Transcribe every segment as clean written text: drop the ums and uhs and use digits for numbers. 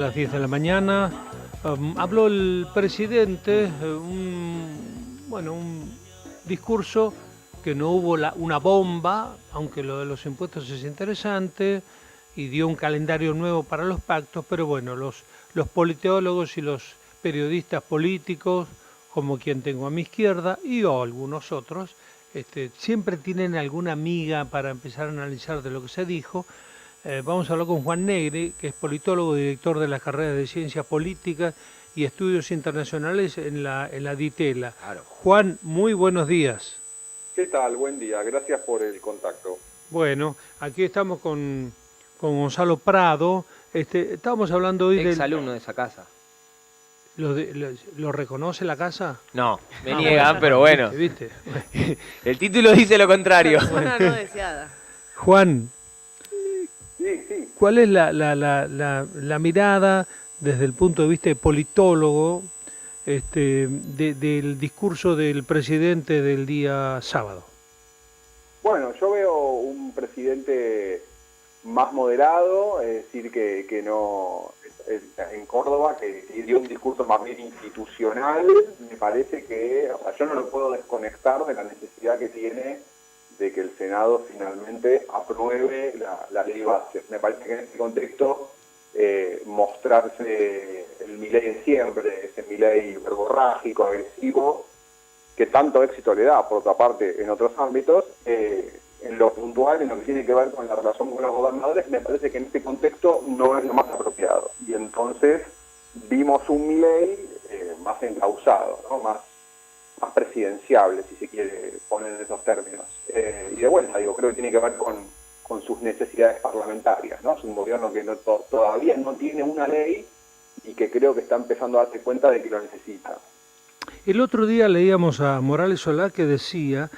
A las 10 de la mañana habló el presidente, un discurso que no hubo una bomba, aunque lo de los impuestos es interesante, y dio un calendario nuevo para los pactos, pero bueno, los politólogos y los periodistas políticos, como quien tengo a mi izquierda, y algunos otros, siempre tienen alguna miga para empezar a analizar de lo que se dijo. Vamos a hablar con Juan Negri, que es politólogo, director de las carreras de Ciencias Políticas y Estudios Internacionales en la DITELA. Claro. Juan, muy buenos días. ¿Qué tal? Buen día, gracias por el contacto. Bueno, aquí estamos con Gonzalo Prado. Estábamos hablando hoy del... Exalumno de esa casa. ¿Lo reconoce la casa? No, me niegan, pero bueno. ¿Viste? El título dice lo contrario. Persona no deseada. Juan, Sí. ¿cuál es la mirada desde el punto de vista de politólogo del discurso del presidente del día sábado? Bueno, yo veo un presidente más moderado, es decir, que no en Córdoba, que dio un discurso más bien institucional. Me parece que, o sea, yo no lo puedo desconectar de la necesidad que tiene de que el Senado finalmente apruebe la ley base. Me parece que en este contexto mostrarse el Milei de siempre, ese Milei verborrágico, agresivo, que tanto éxito le da, por otra parte, en otros ámbitos, en lo puntual, en lo que tiene que ver con la relación con los gobernadores, me parece que en este contexto no es lo más apropiado. Y entonces vimos un Milei más encauzado, ¿no? más presidenciable, si se quiere poner en esos términos. Y de vuelta, creo que tiene que ver con sus necesidades parlamentarias, ¿no? Es un gobierno que todavía no tiene una ley y que creo que está empezando a darse cuenta de que lo necesita. El otro día leíamos a Morales Solá que decía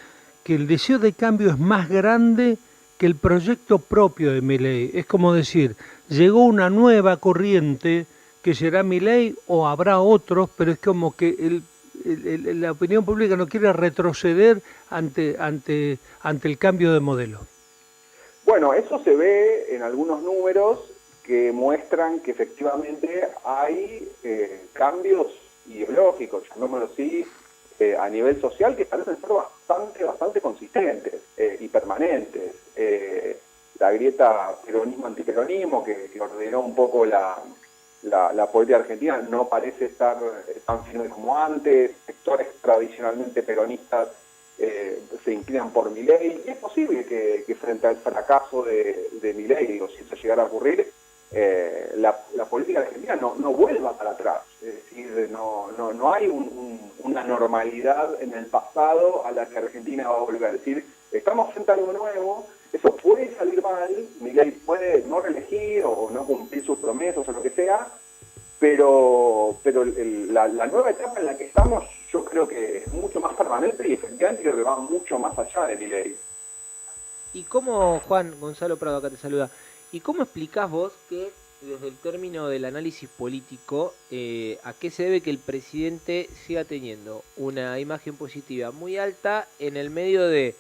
que el deseo de cambio es más grande que el proyecto propio de Milei. Es como decir, llegó una nueva corriente que será Milei o habrá otros, pero es como que la opinión pública no quiere retroceder ante el cambio de modelo. Bueno, eso se ve en algunos números que muestran que efectivamente hay cambios ideológicos, llamémoslo así, a nivel social, que parecen ser bastante consistentes y permanentes. La grieta peronismo-antiperonismo que ordenó un poco la política argentina no parece estar tan firme como antes. Sectores tradicionalmente peronistas se inclinan por Milei, y es posible que frente al fracaso de Milei, si eso llegara a ocurrir, la política argentina no vuelva para atrás. Es decir, no hay una normalidad en el pasado a la que Argentina va a volver. Es decir, estamos frente a algo nuevo, eso puede salir mal, Milei puede no reelegir o no cumplir sus promesas o lo que sea, pero la nueva etapa en la que estamos, yo creo que es mucho más permanente y efectivamente creo que va mucho más allá de Milei. ¿Y cómo, Juan, Gonzalo Prado acá te saluda, y cómo explicás vos que desde el término del análisis político, a qué se debe que el presidente siga teniendo una imagen positiva muy alta en el medio de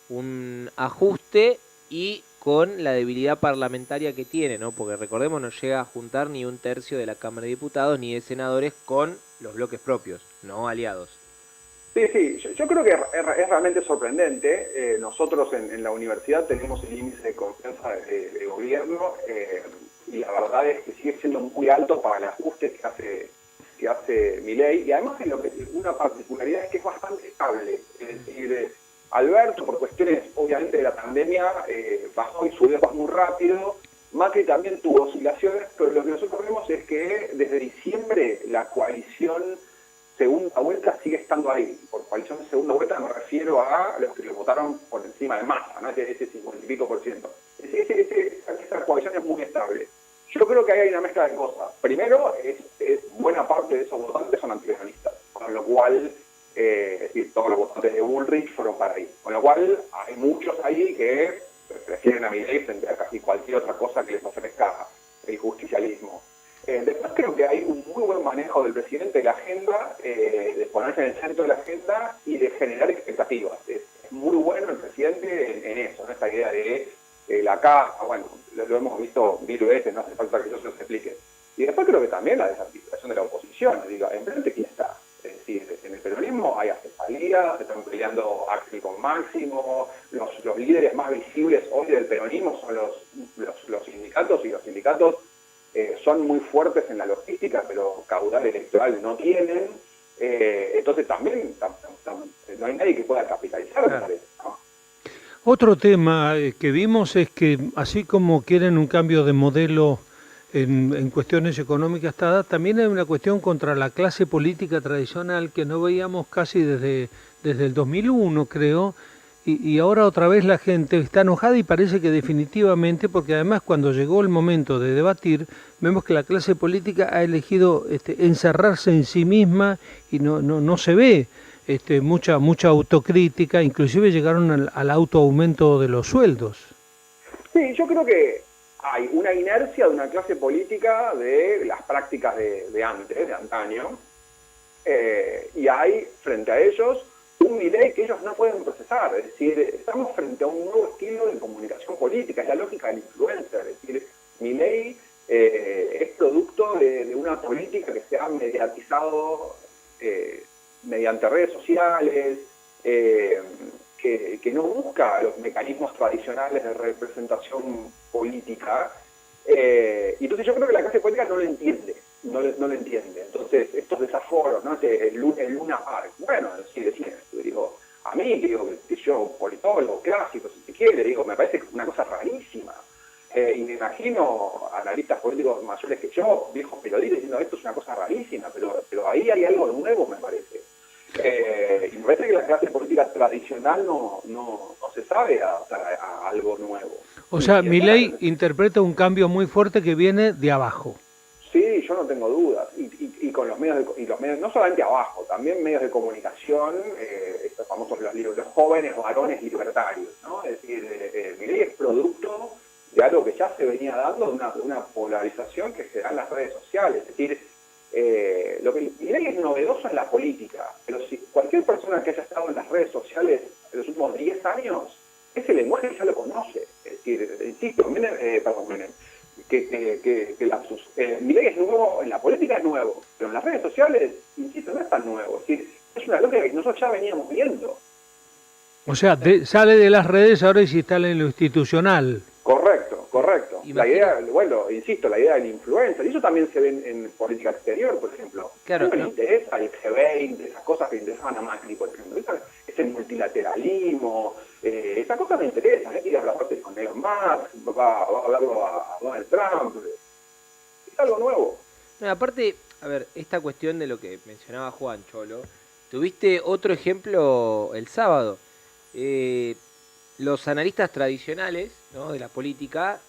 un ajuste y con la debilidad parlamentaria que tiene, ¿no? Porque recordemos, no llega a juntar ni un tercio de la Cámara de Diputados ni de senadores con los bloques propios, no aliados? Sí, yo creo que es realmente sorprendente. Nosotros en la universidad tenemos el índice de confianza de gobierno y la verdad es que sigue siendo muy alto para el ajuste que hace Milei, y además una particularidad es que es bastante estable. Es decir, Alberto, por cuestiones obviamente de la pandemia, bajó y subió muy rápido. Macri también tuvo oscilaciones, pero lo que nosotros vemos es que desde diciembre la coalición segunda vuelta sigue estando ahí. Por coalición de segunda vuelta me refiero a los que lo votaron por encima de Massa, ¿no? Ese 50 y pico por ciento. Esa coalición es muy estable. Yo creo que ahí hay una mezcla de cosas. Primero, buena parte de esos votantes son antiperonistas, con lo cual, es decir, todos los votantes de Bullrich fueron para ahí. Con lo cual, hay muchos ahí que prefieren a Milei frente a casi cualquier otra cosa que les ofrezca el justicialismo. Después creo que hay un muy buen manejo del presidente de la agenda, de ponerse en el centro de la agenda y de generar expectativas. Es muy bueno el presidente en eso, en esta idea de la caja. Bueno, lo hemos visto mil veces, no hace falta que yo se los explique. Y después creo que también la desarticulación de la oposición. Digo, enfrente quién está. Es decir, en el peronismo hay acefalías, se están peleando Axel con Máximo, los líderes más visibles hoy del peronismo son los sindicatos, y los sindicatos son muy fuertes en la logística, pero caudal electoral no tienen. Entonces también no hay nadie que pueda capitalizar, me parece, ¿no? Otro tema que vimos es que así como quieren un cambio de modelo en cuestiones económicas dadas, también hay una cuestión contra la clase política tradicional que no veíamos casi desde el 2001, creo, y ahora otra vez la gente está enojada y parece que definitivamente, porque además cuando llegó el momento de debatir, vemos que la clase política ha elegido encerrarse en sí misma y no se ve mucha autocrítica, inclusive llegaron al autoaumento de los sueldos. Sí, yo creo que hay una inercia de una clase política de las prácticas de antes, de antaño, y hay frente a ellos un Milei que ellos no pueden procesar. Es decir, estamos frente a un nuevo estilo de comunicación política, es la lógica del influencer. Es decir, Milei es producto de una política que se ha mediatizado mediante redes sociales, que no busca los mecanismos tradicionales de representación política. Y entonces yo creo que la clase política no lo entiende, no lo entiende. Entonces, estos desaforos, ¿no? El Luna Park, bueno, sí, digo, a mí, que yo, politólogo, clásico, si se quiere, digo, me parece una cosa rarísima. Y me imagino analistas políticos mayores que yo, viejos periodistas, diciendo esto es una cosa rarísima, pero ahí hay algo nuevo, me parece. Y me parece que la clase política tradicional no se sabe adaptar a algo nuevo. O sea, Milei interpreta un cambio muy fuerte que viene de abajo. Sí, yo no tengo dudas. Y con los medios, no solamente abajo, también medios de comunicación, estos famosos los jóvenes varones libertarios, ¿no? Es decir, Milei es producto de algo que ya se venía dando, de una polarización que se da en las redes sociales. Es decir, lo que Milei es novedoso en la política, pero si cualquier persona que haya estado en las redes sociales en los últimos 10 años, ese lenguaje ya lo conoce. Es decir, insisto, Milei es nuevo, en la política es nuevo, pero en las redes sociales, insisto, no es tan nuevo. Es decir, es una lógica que nosotros ya veníamos viendo. O sea, sale de las redes ahora y se instala en lo institucional. Correcto. La idea, bueno, insisto, la idea del influencer, y eso también se ve en política exterior, por ejemplo. Claro, no le interesa el G20, esas cosas que interesaban a Macri, por ejemplo. Ese multilateralismo, esas cosas me interesan. Quiere hablar con Elon Musk, va a hablarlo a Donald Trump. Es algo nuevo. No, aparte, a ver, esta cuestión de lo que mencionaba Juan Cholo, tuviste otro ejemplo el sábado. Los analistas tradicionales, ¿no?, de la política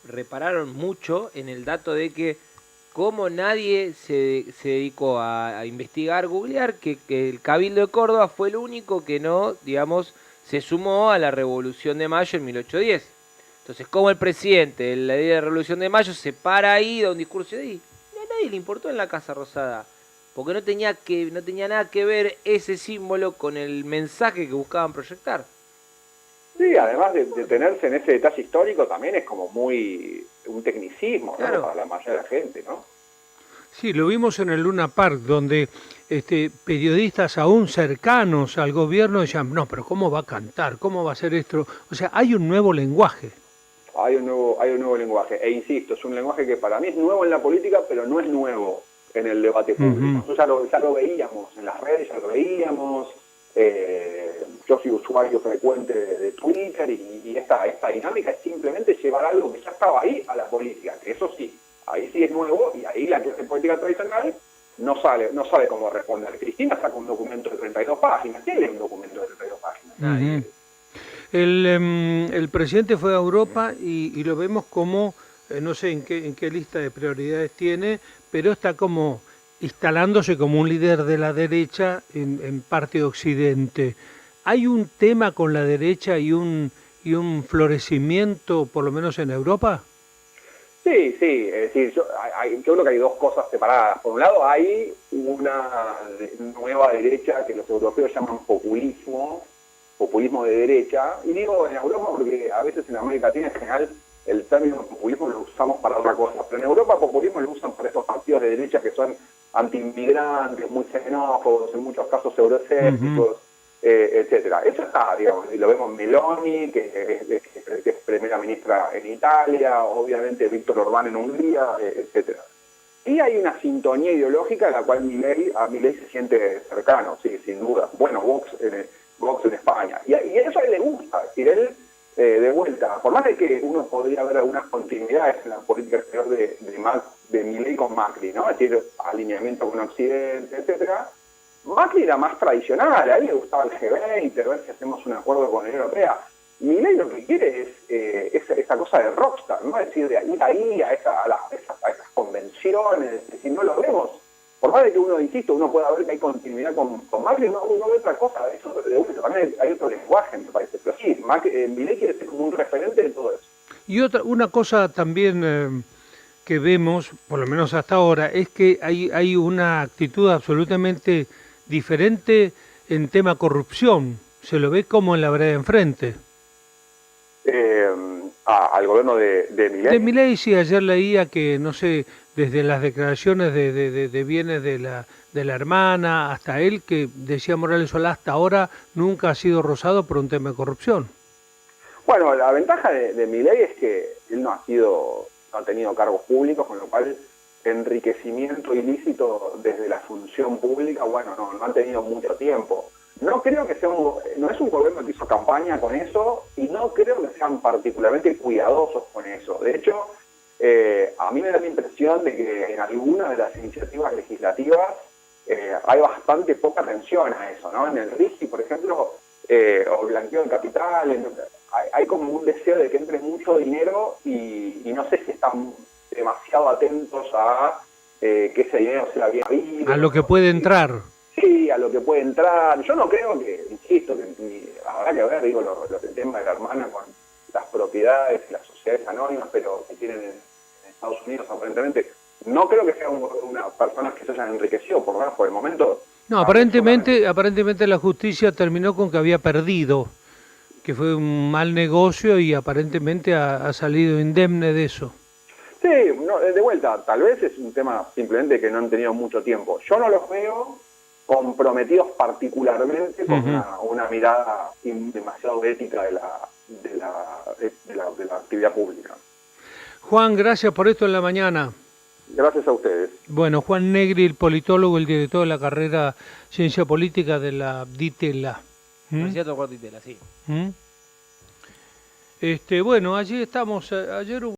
repararon mucho en el dato de que como nadie se dedicó a investigar, googlear, que el Cabildo de Córdoba fue el único que no, digamos, se sumó a la Revolución de Mayo en 1810. Entonces, como el presidente de la idea de la Revolución de Mayo se para ahí, da un discurso y a nadie le importó en la Casa Rosada, porque no tenía nada que ver ese símbolo con el mensaje que buscaban proyectar. Sí, además de tenerse en ese detalle histórico, también es como muy un tecnicismo, claro, ¿no?, para la mayoría de la gente, ¿no? Sí, lo vimos en el Luna Park, donde periodistas aún cercanos al gobierno decían, no, pero ¿cómo va a cantar? ¿Cómo va a ser esto? O sea, hay un nuevo lenguaje. Hay un nuevo lenguaje, e insisto, es un lenguaje que para mí es nuevo en la política, pero no es nuevo en el debate público. Nosotros ya lo veíamos en las redes, ya lo veíamos. Yo soy usuario frecuente de Twitter y esta dinámica es simplemente llevar algo que ya estaba ahí a la política, que eso sí, ahí sí es nuevo, y ahí la clase política tradicional no sabe cómo responder. Cristina saca un documento de 32 páginas. ¿Quién lee un documento de 32 páginas? Nadie. El presidente fue a Europa y lo vemos como, no sé en qué lista de prioridades tiene, pero está como instalándose como un líder de la derecha en parte de Occidente. ¿Hay un tema con la derecha y un florecimiento, por lo menos en Europa? Sí, es decir, yo creo que hay dos cosas separadas. Por un lado, hay una nueva derecha que los europeos llaman populismo de derecha, y digo en Europa porque a veces en América Latina en general el término populismo lo usamos para otra cosa, pero en Europa populismo lo usan para estos partidos de derecha que son antiinmigrantes, muy xenófobos, en muchos casos euroescépticos, etcétera. Eso está, digamos, y lo vemos Meloni, que es primera ministra en Italia, obviamente Víctor Orbán en Hungría, etcétera. Y hay una sintonía ideológica a la cual a Milei se siente cercano, sí, sin duda. Bueno, Vox en España. Y eso a él le gusta, es decir, él, de vuelta, por más de que uno podría ver algunas continuidades en la política exterior de Milei con Macri, ¿no? Es decir, alineamiento con Occidente, etcétera. Macri era más tradicional, a él le gustaba el G20, ver si hacemos un acuerdo con la Unión Europea. Milei lo que quiere es esa cosa de rockstar, ¿no? Es decir, de ir ahí a esas convenciones, es decir, no lo vemos. Por más de que uno, insisto, uno pueda ver que hay continuidad con Macri, uno ve otra cosa, eso también hay otro lenguaje, me parece. Pero sí, Milei quiere ser como un referente de todo eso. Y una cosa también que vemos, por lo menos hasta ahora, es que hay una actitud absolutamente diferente en tema corrupción. Se lo ve como en la vereda enfrente. Al gobierno de Milei. De Milei, sí, ayer leía que, no sé, desde las declaraciones de bienes de la hermana hasta él, que decía Morales Solá, hasta ahora nunca ha sido rozado por un tema de corrupción. Bueno, la ventaja de Milei es que él no ha tenido cargos públicos, con lo cual enriquecimiento ilícito desde la función pública, bueno, no ha tenido mucho tiempo. No creo que no es un gobierno que hizo campaña con eso y no creo que sean particularmente cuidadosos con eso. De hecho, a mí me da la impresión de que en algunas de las iniciativas legislativas hay bastante poca atención a eso, ¿no? En el RIGI, por ejemplo, o blanqueo de capital, hay como un deseo de que entre mucho dinero y no sé si están demasiado atentos a que ese dinero sea bien habido. A lo que puede entrar. Sí, a lo que puede entrar. Yo no creo que, insisto, que habrá que ver, digo, el tema de la hermana con las propiedades y las sociedades anónimas, pero que tienen en Estados Unidos aparentemente. No creo que sea una persona que se hayan enriquecido, por lo menos por el momento. No, aparentemente la justicia terminó con que había perdido, que fue un mal negocio y aparentemente ha salido indemne de eso. Sí, no, de vuelta, tal vez es un tema simplemente que no han tenido mucho tiempo. Yo no los veo comprometidos particularmente con una mirada demasiado ética de la actividad pública. Juan, gracias por esto en la mañana. Gracias a ustedes. Bueno, Juan Negri, el politólogo, el director de la carrera Ciencia Política de la DITELA. Universidad Torcuato Di Tella, sí. Bueno, allí estamos. Ayer hubo